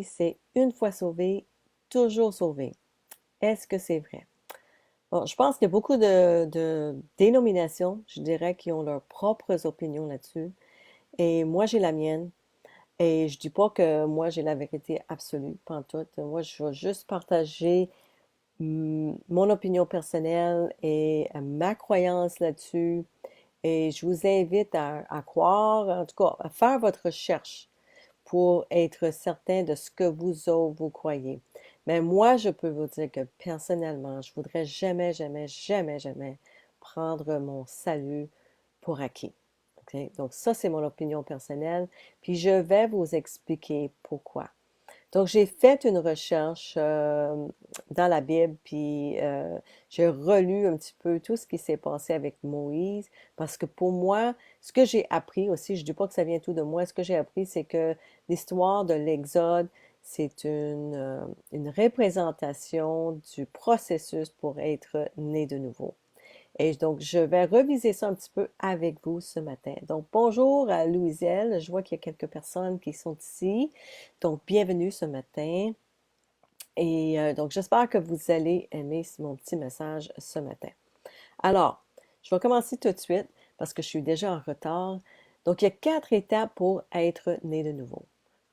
c'est une fois sauvé, toujours sauvé. Est-ce que c'est vrai? Bon, je pense qu'il y a beaucoup de dénominations, je dirais, qui ont leurs propres opinions là-dessus. Et moi, j'ai la mienne. Et je dis pas que moi, j'ai la vérité absolue, pas en tout. Moi, je vais juste partager mon opinion personnelle et ma croyance là-dessus. Et je vous invite à croire, en tout cas, à faire votre recherche pour être certain de ce que vous autres, vous croyez. Mais moi, je peux vous dire que personnellement, je voudrais jamais, jamais, jamais, jamais prendre mon salut pour acquis. OK? Donc ça, c'est mon opinion personnelle. Puis je vais vous expliquer pourquoi. Donc, j'ai fait une recherche dans la Bible, puis j'ai relu un petit peu tout ce qui s'est passé avec Moïse, parce que pour moi, ce que j'ai appris aussi, je ne dis pas que ça vient tout de moi, ce que j'ai appris, c'est que l'histoire de l'Exode, c'est une représentation du processus pour être né de nouveau. Et donc, je vais reviser ça un petit peu avec vous ce matin. Donc, bonjour à Louisielle. Je vois qu'il y a quelques personnes qui sont ici. Donc, bienvenue ce matin. Et donc, j'espère que vous allez aimer mon petit message ce matin. Alors, je vais commencer tout de suite parce que je suis déjà en retard. Donc, il y a 4 étapes pour être né de nouveau.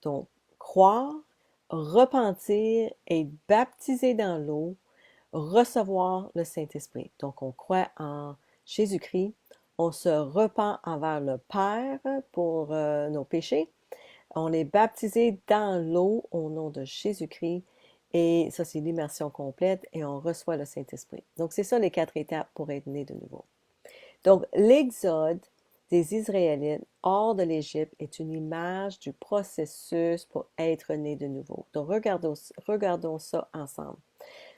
Donc, croire, repentir, être baptisé dans l'eau, recevoir le Saint-Esprit. Donc, on croit en Jésus-Christ, on se repent envers le Père pour nos péchés, on est baptisé dans l'eau au nom de Jésus-Christ, et ça, c'est l'immersion complète, et on reçoit le Saint-Esprit. Donc, c'est ça les 4 étapes pour être né de nouveau. Donc, l'exode des Israélites hors de l'Égypte est une image du processus pour être né de nouveau. Donc, regardons ça ensemble.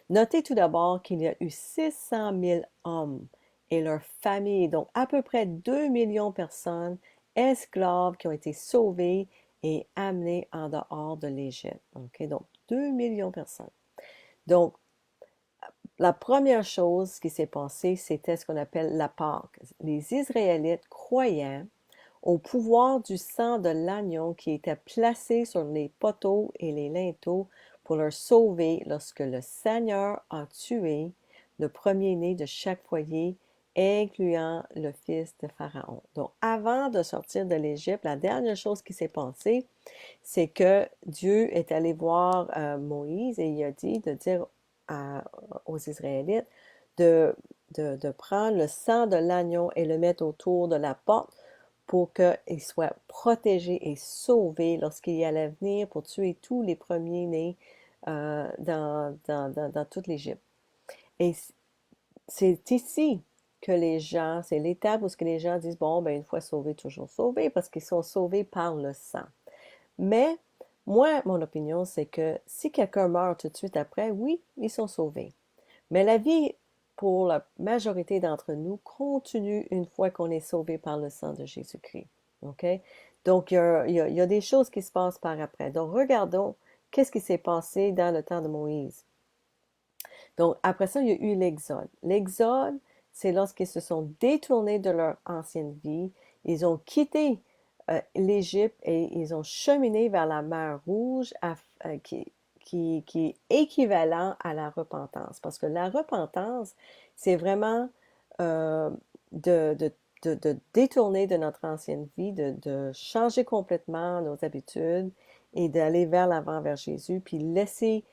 Notez tout d'abord qu'il y a eu 600 000 hommes et leurs familles, donc à peu près 2 millions de personnes esclaves qui ont été sauvées et amenées en dehors de l'Égypte. Okay? Donc, 2 millions de personnes. Donc, la première chose qui s'est passée, c'était ce qu'on appelle la Pâque. Les Israélites croyaient au pouvoir du sang de l'agneau qui était placé sur les poteaux et les linteaux pour leur sauver lorsque le Seigneur a tué le premier-né de chaque foyer, incluant le fils de Pharaon. Donc, avant de sortir de l'Égypte, la dernière chose qui s'est passée, c'est que Dieu est allé voir Moïse et il a dit de dire aux Israélites de, de prendre le sang de l'agneau et le mettre autour de la porte pour qu'ils soient protégés et sauvés lorsqu'il y allait venir pour tuer tous les premiers-nés dans toute l'Égypte. Et c'est ici que les gens, c'est l'étape où ce que les gens disent, bon, ben une fois sauvés, toujours sauvés, parce qu'ils sont sauvés par le sang. Mais moi, mon opinion, c'est que si quelqu'un meurt tout de suite après, oui, ils sont sauvés. Mais la vie, pour la majorité d'entre nous, continue une fois qu'on est sauvé par le sang de Jésus-Christ. OK? Donc, il y a des choses qui se passent par après. Donc, regardons qu'est-ce qui s'est passé dans le temps de Moïse. Donc, après ça, il y a eu l'Exode. L'Exode, c'est lorsqu'ils se sont détournés de leur ancienne vie. Ils ont quitté l'Égypte et ils ont cheminé vers la mer Rouge qui est équivalent à la repentance. Parce que la repentance, c'est vraiment euh, de, de, de détourner de notre ancienne vie, de changer complètement nos habitudes et d'aller vers l'avant, vers Jésus, puis laisser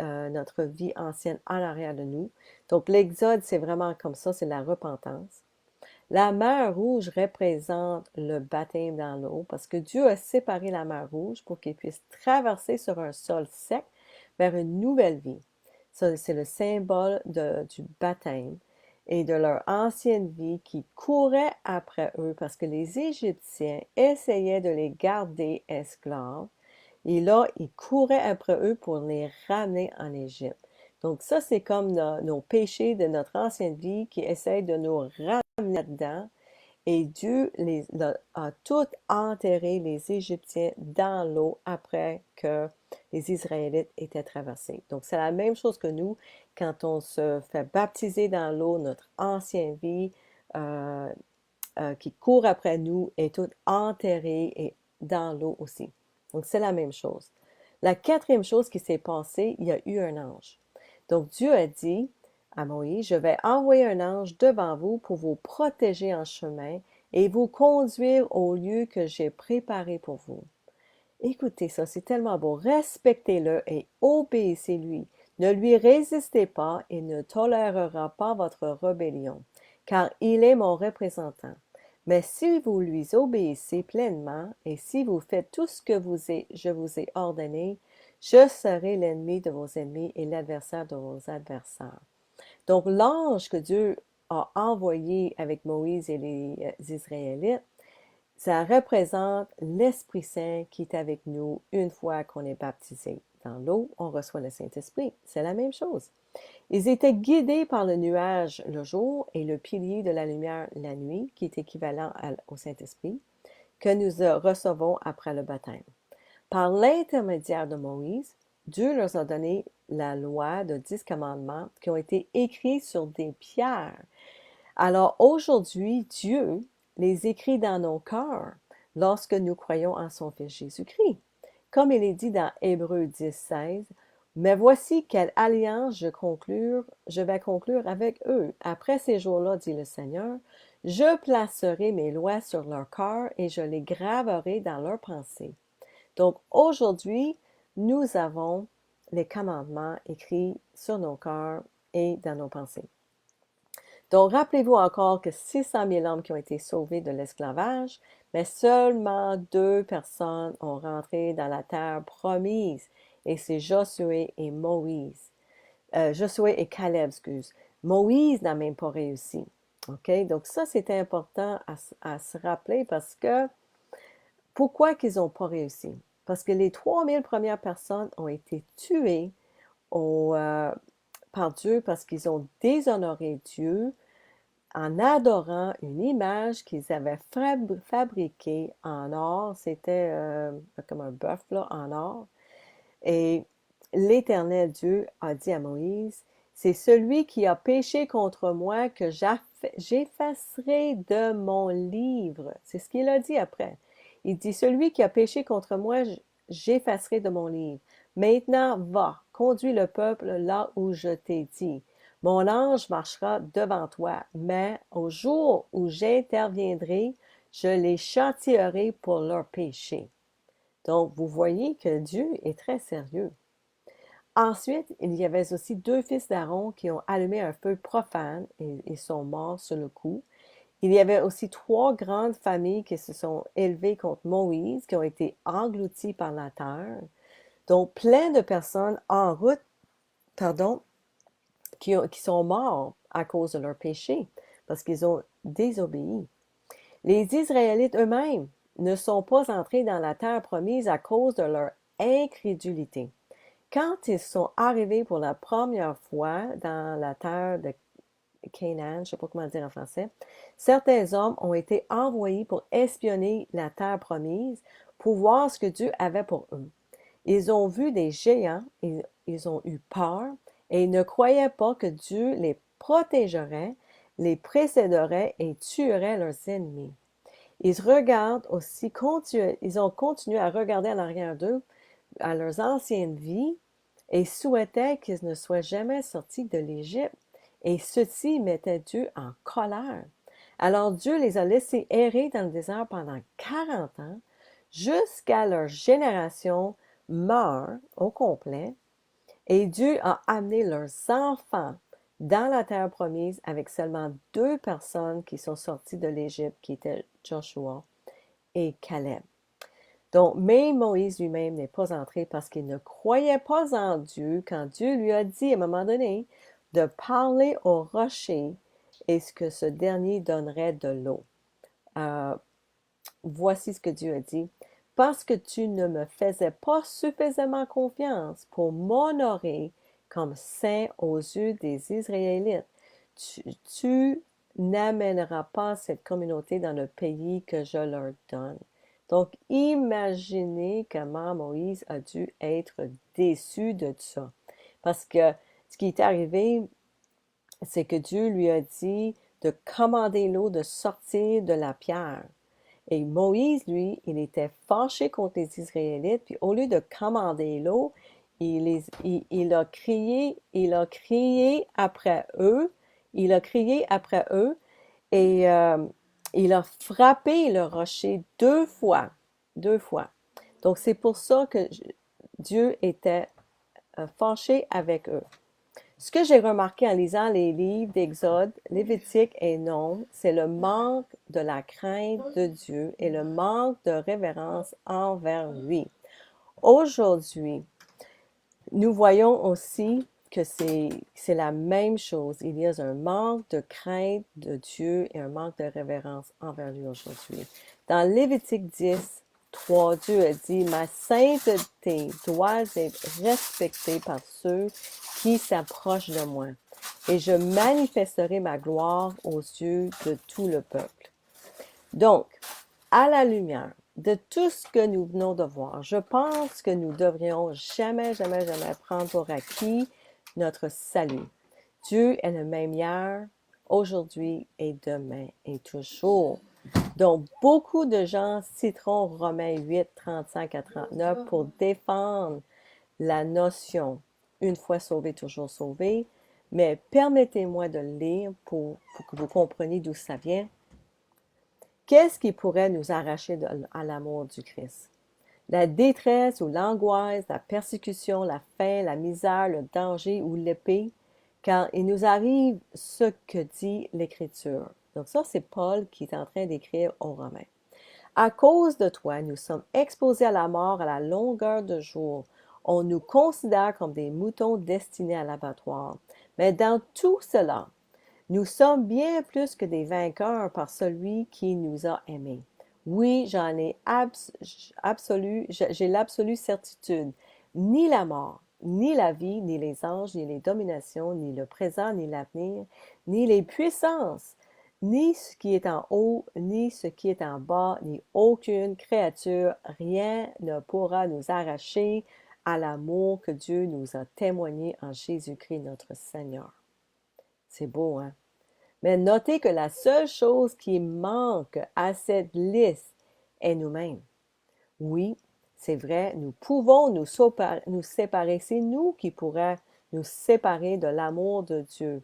notre vie ancienne en arrière de nous. Donc l'Exode, c'est vraiment comme ça, c'est la repentance. La mer Rouge représente le baptême dans l'eau parce que Dieu a séparé la mer Rouge pour qu'ils puissent traverser sur un sol sec vers une nouvelle vie. Ça, c'est le symbole du baptême et de leur ancienne vie qui courait après eux parce que les Égyptiens essayaient de les garder esclaves et là, ils couraient après eux pour les ramener en Égypte. Donc ça, c'est comme nos péchés de notre ancienne vie qui essayent de nous ramener là-dedans. Et Dieu a tout enterré les Égyptiens dans l'eau après que les Israélites étaient traversés. Donc c'est la même chose que nous, quand on se fait baptiser dans l'eau, notre ancienne vie euh, qui court après nous est toute enterrée et dans l'eau aussi. Donc c'est la même chose. La quatrième chose qui s'est passée, il y a eu un ange. Donc Dieu a dit à Moïse, je vais envoyer un ange devant vous pour vous protéger en chemin et vous conduire au lieu que j'ai préparé pour vous. Écoutez ça, c'est tellement beau. Respectez-le et obéissez-lui. Ne lui résistez pas et ne tolérera pas votre rébellion, car il est mon représentant. Mais si vous lui obéissez pleinement et si vous faites tout ce que je vous ai ordonné, je serai l'ennemi de vos ennemis et l'adversaire de vos adversaires. Donc l'ange que Dieu a envoyé avec Moïse et les Israélites, ça représente l'Esprit Saint qui est avec nous une fois qu'on est baptisé. Dans l'eau, on reçoit le Saint-Esprit. C'est la même chose. Ils étaient guidés par le nuage le jour et le pilier de la lumière la nuit, qui est équivalent au Saint-Esprit, que nous recevons après le baptême. Par l'intermédiaire de Moïse, Dieu leur a donné la loi de 10 commandements qui ont été écrits sur des pierres. Alors aujourd'hui, Dieu les écrit dans nos cœurs lorsque nous croyons en son Fils Jésus-Christ. Comme il est dit dans Hébreux 10:16, mais voici quelle alliance je vais conclure avec eux. Après ces jours-là, dit le Seigneur, je placerai mes lois sur leur cœur et je les graverai dans leurs pensées. Donc aujourd'hui, nous avons les commandements écrits sur nos cœurs et dans nos pensées. Donc, rappelez-vous encore que 600 000 hommes qui ont été sauvés de l'esclavage, mais seulement 2 personnes ont rentré dans la terre promise, et c'est Josué et Moïse. Josué et Caleb, excuse. Moïse n'a même pas réussi. OK? Donc, ça, c'était important à se rappeler parce que pourquoi qu'ils n'ont pas réussi? Parce que les 3000 premières personnes ont été tuées par Dieu parce qu'ils ont déshonoré Dieu en adorant une image qu'ils avaient fabriquée en or. C'était comme un bœuf là, en or. Et l'Éternel Dieu a dit à Moïse, c'est celui qui a péché contre moi que j'effacerai de mon livre. C'est ce qu'il a dit après. Il dit, celui qui a péché contre moi, j'effacerai de mon livre. Maintenant, va, conduis le peuple là où je t'ai dit. Mon ange marchera devant toi, mais au jour où j'interviendrai, je les châtierai pour leur péché. Donc, vous voyez que Dieu est très sérieux. Ensuite, il y avait aussi 2 fils d'Aaron qui ont allumé un feu profane et sont morts sur le coup. Il y avait aussi 3 grandes familles qui se sont élevées contre Moïse, qui ont été englouties par la terre. Donc, plein de personnes en route, pardon, qui sont morts à cause de leur péché, parce qu'ils ont désobéi. Les Israélites eux-mêmes ne sont pas entrés dans la terre promise à cause de leur incrédulité. Quand ils sont arrivés pour la première fois dans la terre de Canaan, je ne sais pas comment dire en français, certains hommes ont été envoyés pour espionner la terre promise, pour voir ce que Dieu avait pour eux. Ils ont vu des géants, ils ont eu peur et ils ne croyaient pas que Dieu les protégerait, les précéderait et tuerait leurs ennemis. Ils ont continué à regarder en arrière d'eux, à leurs anciennes vies, et souhaitaient qu'ils ne soient jamais sortis de l'Égypte. Et ceci mettait Dieu en colère. Alors Dieu les a laissés errer dans le désert pendant 40 ans, jusqu'à leur génération meurt au complet. Et Dieu a amené leurs enfants dans la terre promise avec seulement 2 personnes qui sont sorties de l'Égypte, qui étaient Joshua et Caleb. Donc, même Moïse lui-même n'est pas entré parce qu'il ne croyait pas en Dieu quand Dieu lui a dit à un moment donné de parler au rocher et que ce dernier donnerait de l'eau. Voici ce que Dieu a dit. Parce que tu ne me faisais pas suffisamment confiance pour m'honorer comme saint aux yeux des Israélites, tu n'amèneras pas cette communauté dans le pays que je leur donne. Donc, imaginez comment Moïse a dû être déçu de ça. Parce que ce qui est arrivé, c'est que Dieu lui a dit de commander l'eau de sortir de la pierre. Et Moïse, lui, il était fâché contre les Israélites, puis au lieu de commander l'eau, il a crié après eux, il a crié après eux, et il a frappé le rocher deux fois. Donc c'est pour ça que Dieu était fâché avec eux. Ce que j'ai remarqué en lisant les livres d'Exode, Lévitique et Nombre, c'est le manque de la crainte de Dieu et le manque de révérence envers lui. Aujourd'hui, nous voyons aussi que c'est la même chose. Il y a un manque de crainte de Dieu et un manque de révérence envers lui aujourd'hui. Dans Lévitique 10, 3, Dieu a dit, ma sainteté doit être respectée par ceux qui s'approchent de moi, et je manifesterai ma gloire aux yeux de tout le peuple. Donc, à la lumière de tout ce que nous venons de voir, je pense que nous devrions jamais prendre pour acquis notre salut. Dieu est le même hier, aujourd'hui et demain et toujours. Donc, beaucoup de gens citeront Romains 8, 35 à 39 pour défendre la notion une fois sauvé, toujours sauvé, mais permettez-moi de le lire pour que vous compreniez d'où ça vient. Qu'est-ce qui pourrait nous arracher à l'amour du Christ? La détresse ou l'angoisse, la persécution, la faim, la misère, le danger ou l'épée, car il nous arrive ce que dit l'Écriture. Donc ça, c'est Paul qui est en train d'écrire aux Romains. À cause de toi, nous sommes exposés à la mort à la longueur de jour. On nous considère comme des moutons destinés à l'abattoir. Mais dans tout cela, nous sommes bien plus que des vainqueurs par celui qui nous a aimés. Oui, j'ai l'absolue certitude. Ni la mort, ni la vie, ni les anges, ni les dominations, ni le présent, ni l'avenir, ni les puissances, ni ce qui est en haut, ni ce qui est en bas, ni aucune créature, rien ne pourra nous arracher à l'amour que Dieu nous a témoigné en Jésus-Christ notre Seigneur. C'est beau, hein? Mais notez que la seule chose qui manque à cette liste est nous-mêmes. Oui, c'est vrai, nous pouvons nous séparer. C'est nous qui pourrons nous séparer de l'amour de Dieu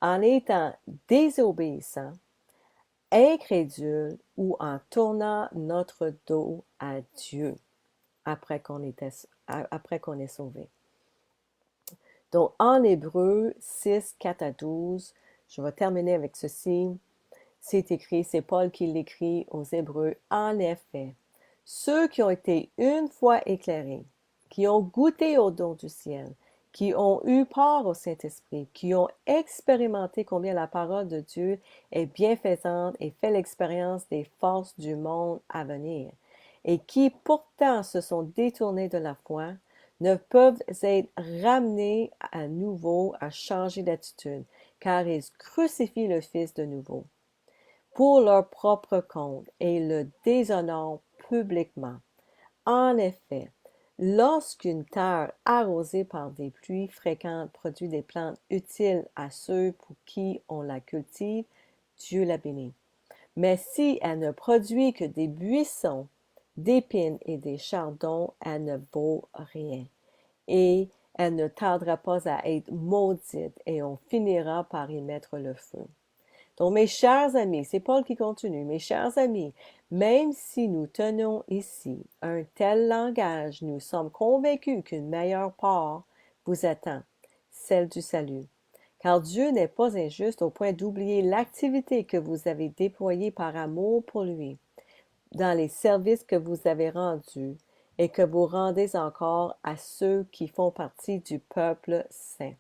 en étant désobéissants, incrédules ou en tournant notre dos à Dieu après qu'on est sauvé. Donc, en Hébreux 6, 4 à 12, je vais terminer avec ceci. C'est écrit, c'est Paul qui l'écrit aux Hébreux. En effet, ceux qui ont été une fois éclairés, qui ont goûté au don du ciel, qui ont eu part au Saint-Esprit, qui ont expérimenté combien la parole de Dieu est bienfaisante et fait l'expérience des forces du monde à venir, et qui pourtant se sont détournés de la foi, ne peuvent être ramenés à nouveau à changer d'attitude, car ils crucifient le Fils de nouveau pour leur propre compte et le déshonorent publiquement. En effet, lorsqu'une terre arrosée par des pluies fréquentes produit des plantes utiles à ceux pour qui on la cultive, Dieu la bénit. Mais si elle ne produit que des buissons, d'épines et des chardons, elle ne vaut rien. Et elle ne tardera pas à être maudite et on finira par y mettre le feu. Donc, mes chers amis, c'est Paul qui continue, mes chers amis, même si nous tenons ici un tel langage, nous sommes convaincus qu'une meilleure part vous attend, celle du salut. Car Dieu n'est pas injuste au point d'oublier l'activité que vous avez déployée par amour pour lui, dans les services que vous avez rendus et que vous rendez encore à ceux qui font partie du peuple saint.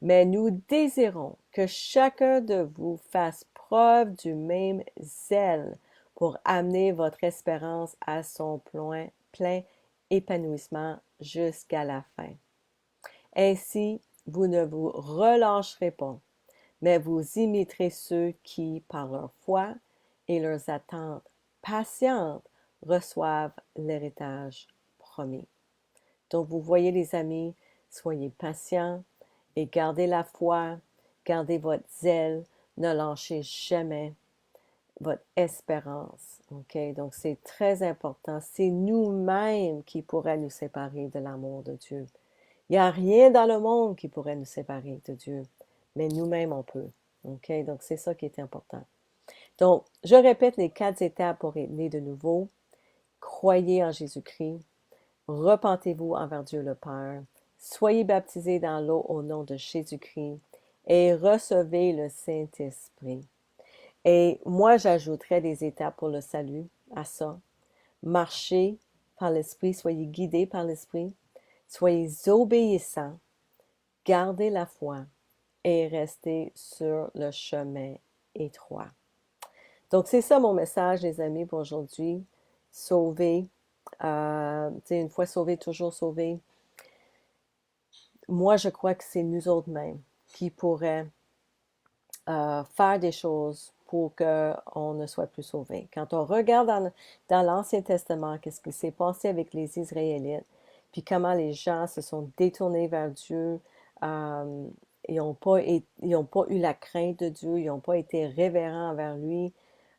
Mais nous désirons que chacun de vous fasse preuve du même zèle pour amener votre espérance à son plein épanouissement jusqu'à la fin. Ainsi, vous ne vous relâcherez pas, mais vous imiterez ceux qui, par leur foi et leurs attentes patientes, reçoivent l'héritage promis. Donc, vous voyez les amis, soyez patients, et gardez la foi, gardez votre zèle, ne lâchez jamais. votre espérance. OK? Donc, c'est très important. C'est nous-mêmes qui pourraient nous séparer de l'amour de Dieu. Il n'y a rien dans le monde qui pourrait nous séparer de Dieu, mais nous-mêmes, on peut. OK? Donc, c'est ça qui est important. Donc, je répète les 4 étapes pour être né de nouveau. Croyez en Jésus-Christ. Repentez-vous envers Dieu le Père. Soyez baptisés dans l'eau au nom de Jésus-Christ et recevez le Saint-Esprit. Et moi, j'ajouterais des étapes pour le salut à ça. Marchez par l'Esprit, soyez guidés par l'Esprit, soyez obéissants, gardez la foi et restez sur le chemin étroit. Donc, c'est ça mon message, les amis, pour aujourd'hui. Sauver, une fois sauvé, toujours sauvé. Moi, je crois que c'est nous autres mêmes qui pourraient faire des choses pour qu'on ne soit plus sauvé. Quand on regarde dans l'Ancien Testament, qu'est-ce qui s'est passé avec les Israélites, puis comment les gens se sont détournés vers Dieu, ils n'ont pas eu la crainte de Dieu, ils n'ont pas été révérents envers lui.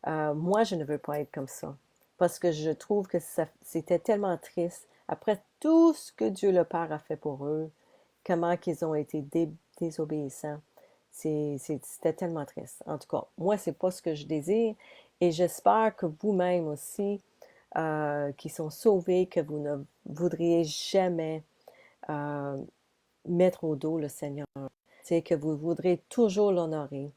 Moi, je ne veux pas être comme ça, parce que je trouve que c'était tellement triste. Après tout ce que Dieu le Père a fait pour eux, comment qu'ils ont été désobéissants. C'était tellement triste. En tout cas, moi, c'est pas ce que je désire. Et j'espère que vous-même aussi, qui sont sauvés, que vous ne voudriez jamais euh, mettre au dos le Seigneur. C'est que vous voudrez toujours l'honorer.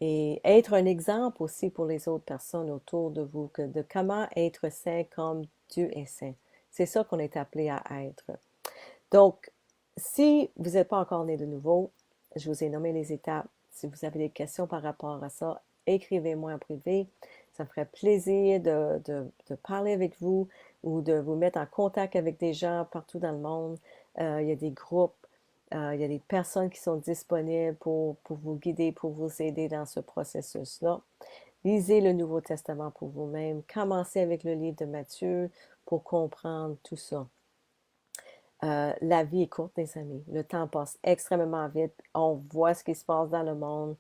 Et être un exemple aussi pour les autres personnes autour de vous, de comment être saint comme Dieu est saint. C'est ça qu'on est appelé à être. Donc, si vous n'êtes pas encore né de nouveau, je vous ai nommé les étapes. Si vous avez des questions par rapport à ça, écrivez-moi en privé. Ça me ferait plaisir de parler avec vous ou de vous mettre en contact avec des gens partout dans le monde. Il y a des groupes, il y a des personnes qui sont disponibles pour vous guider, pour vous aider dans ce processus-là. Lisez le Nouveau Testament pour vous-même. Commencez avec le livre de Matthieu pour comprendre tout ça. La vie est courte, les amis. Le temps passe extrêmement vite. On voit ce qui se passe dans le monde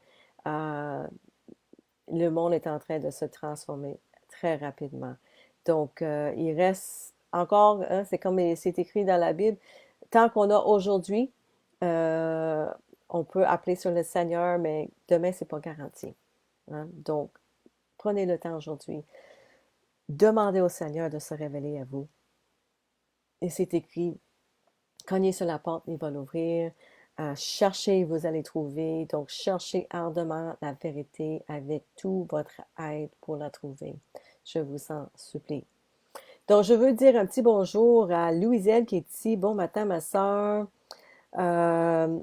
est en train de se transformer très rapidement. Donc, il reste encore, hein, c'est comme c'est écrit dans la Bible, tant qu'on a aujourd'hui, euh, on peut appeler sur le Seigneur, mais demain, c'est pas garanti. Hein. Donc, prenez le temps aujourd'hui. Demandez au Seigneur de se révéler à vous. Et c'est écrit, cognez sur la porte, il va l'ouvrir. Cherchez, vous allez trouver. Donc, cherchez ardemment la vérité avec tout votre aide pour la trouver. Je vous en supplie. Donc, je veux dire un petit bonjour à Louiselle qui est ici. Bon matin, ma sœur. Euh,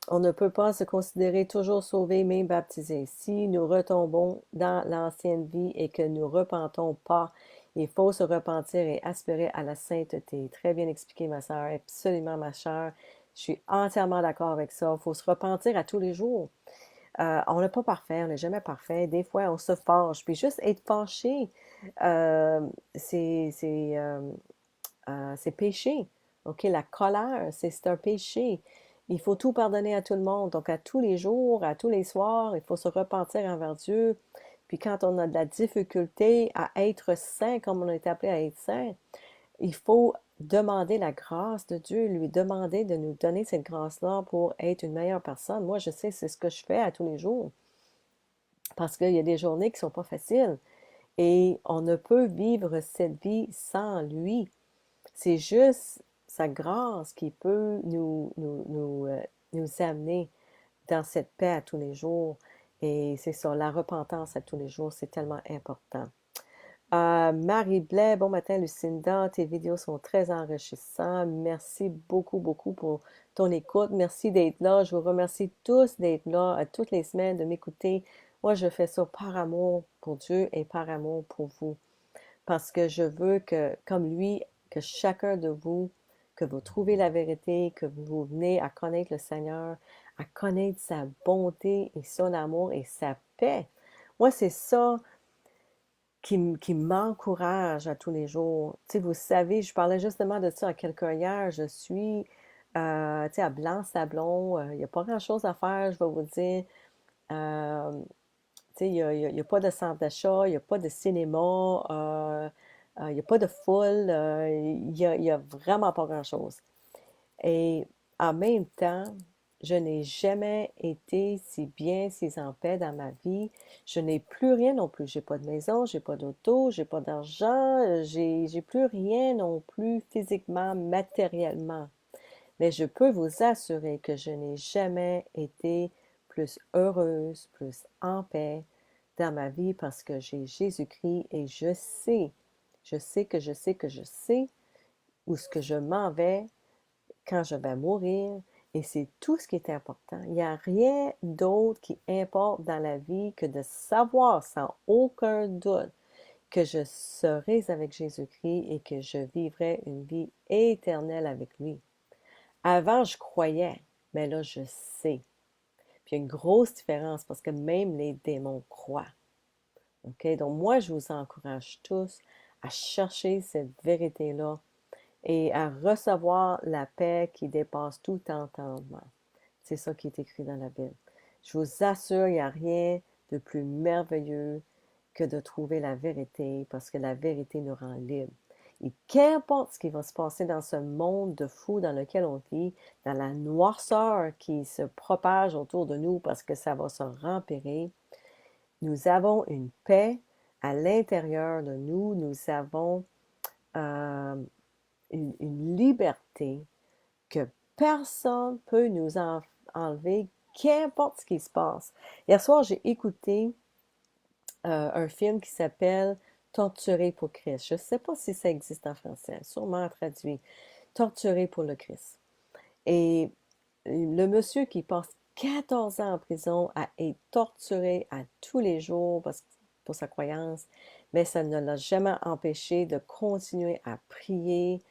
on ne peut pas se considérer toujours sauvé, mais baptisé. Si nous retombons dans l'ancienne vie et que nous repentons pas, il faut se repentir et aspirer à la sainteté. Très bien expliqué, ma sœur. Absolument, ma chère. Je suis entièrement d'accord avec ça. Il faut se repentir à tous les jours. On n'est pas parfait, on n'est jamais parfait. Des fois, on se fâche. Puis juste être fâché, euh, c'est c'est, euh, c'est péché. OK, la colère, c'est un péché. Il faut tout pardonner à tout le monde. Donc, à tous les jours, à tous les soirs, il faut se repentir envers Dieu. Puis quand on a de la difficulté à être saint, comme on est appelé à être saint, il faut demander la grâce de Dieu, lui demander de nous donner cette grâce-là pour être une meilleure personne. Moi, je sais, c'est ce que je fais à tous les jours. Parce qu'il y a des journées qui ne sont pas faciles. Et on ne peut vivre cette vie sans lui. C'est juste sa grâce qui peut nous amener dans cette paix à tous les jours. Et c'est ça, la repentance à tous les jours, c'est tellement important. Marie Blais, bon matin Lucinda, tes vidéos sont très enrichissantes. Merci beaucoup, beaucoup pour ton écoute. Merci d'être là. Je vous remercie tous d'être là toutes les semaines, de m'écouter. Moi, je fais ça par amour pour Dieu et par amour pour vous parce que je veux que, comme lui, que chacun de vous, que vous trouvez la vérité, que vous venez à connaître le Seigneur, à connaître sa bonté et son amour et sa paix. Moi, c'est ça qui m'encourage à tous les jours. Tu sais, vous savez, je parlais justement de ça à quelqu'un hier, je suis, tu sais, à Blanc-Sablon, il n'y a pas grand-chose à faire, je vais vous dire. Euh, Tu sais, il y a pas de centre d'achat, il n'y a pas de cinéma, il n'y a pas de foule, il y a vraiment pas grand-chose. Et en même temps, je n'ai jamais été si bien, si en paix dans ma vie. Je n'ai plus rien non plus. J'ai pas de maison, j'ai pas d'auto, j'ai pas d'argent, j'ai plus rien non plus physiquement, matériellement. Mais je peux vous assurer que je n'ai jamais été plus heureuse, plus en paix dans ma vie parce que j'ai Jésus-Christ et je sais que je sais que je sais où ce que je m'en vais quand je vais mourir, et c'est tout ce qui est important. Il n'y a rien d'autre qui importe dans la vie que de savoir sans aucun doute que je serai avec Jésus-Christ et que je vivrai une vie éternelle avec lui. Avant, je croyais, mais là, je sais. Puis il y a une grosse différence parce que même les démons croient. OK? Donc, moi, je vous encourage tous à chercher cette vérité-là et à recevoir la paix qui dépasse tout entendement. C'est ça qui est écrit dans la Bible. Je vous assure, il n'y a rien de plus merveilleux que de trouver la vérité, parce que la vérité nous rend libres. Et qu'importe ce qui va se passer dans ce monde de fou dans lequel on vit, dans la noirceur qui se propage autour de nous parce que ça va se rempirer, nous avons une paix à l'intérieur de nous, nous avons euh, une liberté que personne ne peut nous enlever, qu'importe ce qui se passe. Hier soir, j'ai écouté un film qui s'appelle Torturé pour Christ. Je ne sais pas si ça existe en français, sûrement traduit. Torturé pour le Christ. Et le monsieur qui passe 14 ans en prison a été torturé à tous les jours pour sa croyance, mais ça ne l'a jamais empêché de continuer à prier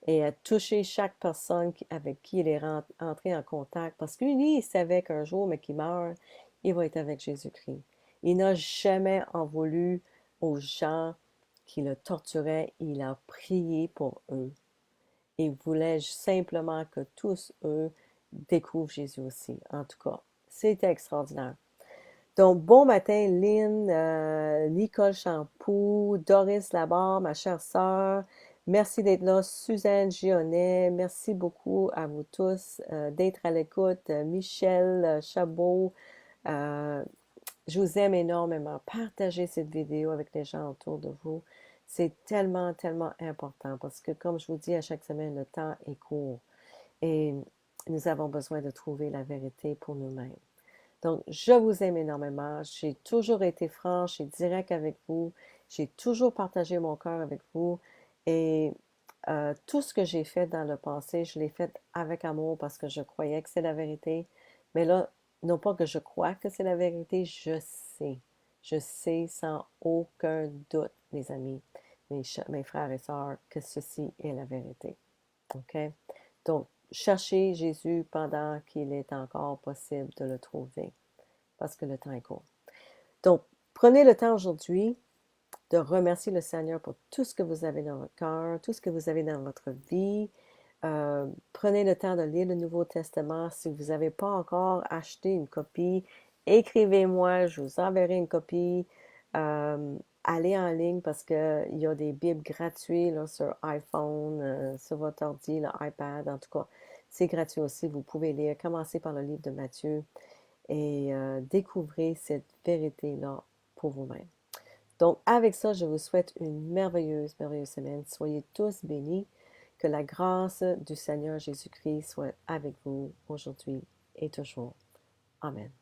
et à toucher chaque personne avec qui il est entré en contact, parce que lui, il savait qu'un jour, mais qu'il meurt, il va être avec Jésus-Christ. Il n'a jamais en voulu aux gens qui le torturaient, il a prié pour eux. Il voulait simplement que tous eux découvrent Jésus aussi. En tout cas, c'était extraordinaire. Donc, bon matin, Lynn, Nicole Champoux, Doris Labarre, ma chère sœur. Merci d'être là. Suzanne Gionnet, merci beaucoup à vous tous d'être à l'écoute. Michel Chabot, euh, je vous aime énormément. Partagez cette vidéo avec les gens autour de vous. C'est tellement, tellement important parce que, comme je vous dis à chaque semaine, le temps est court et nous avons besoin de trouver la vérité pour nous-mêmes. Donc, je vous aime énormément. J'ai toujours été franche et directe avec vous. J'ai toujours partagé mon cœur avec vous. Et tout ce que j'ai fait dans le passé, je l'ai fait avec amour parce que je croyais que c'est la vérité. Mais là, non pas que je crois que c'est la vérité, je sais. Je sais sans aucun doute, mes amis, mes frères et sœurs, que ceci est la vérité. OK? Donc, cherchez Jésus pendant qu'il est encore possible de le trouver, parce que le temps est court. Donc, prenez le temps aujourd'hui de remercier le Seigneur pour tout ce que vous avez dans votre cœur, tout ce que vous avez dans votre vie. Prenez le temps de lire le Nouveau Testament. Si vous n'avez pas encore acheté une copie, écrivez-moi, je vous enverrai une copie. Allez en ligne parce qu'il y a des Bibles gratuites là, sur iPhone, sur votre ordi, l'iPad, en tout cas. C'est gratuit aussi, vous pouvez lire. Commencez par le livre de Matthieu et découvrez cette vérité-là pour vous-même. Donc, avec ça, je vous souhaite une merveilleuse, merveilleuse semaine. Soyez tous bénis. Que la grâce du Seigneur Jésus-Christ soit avec vous aujourd'hui et toujours. Amen.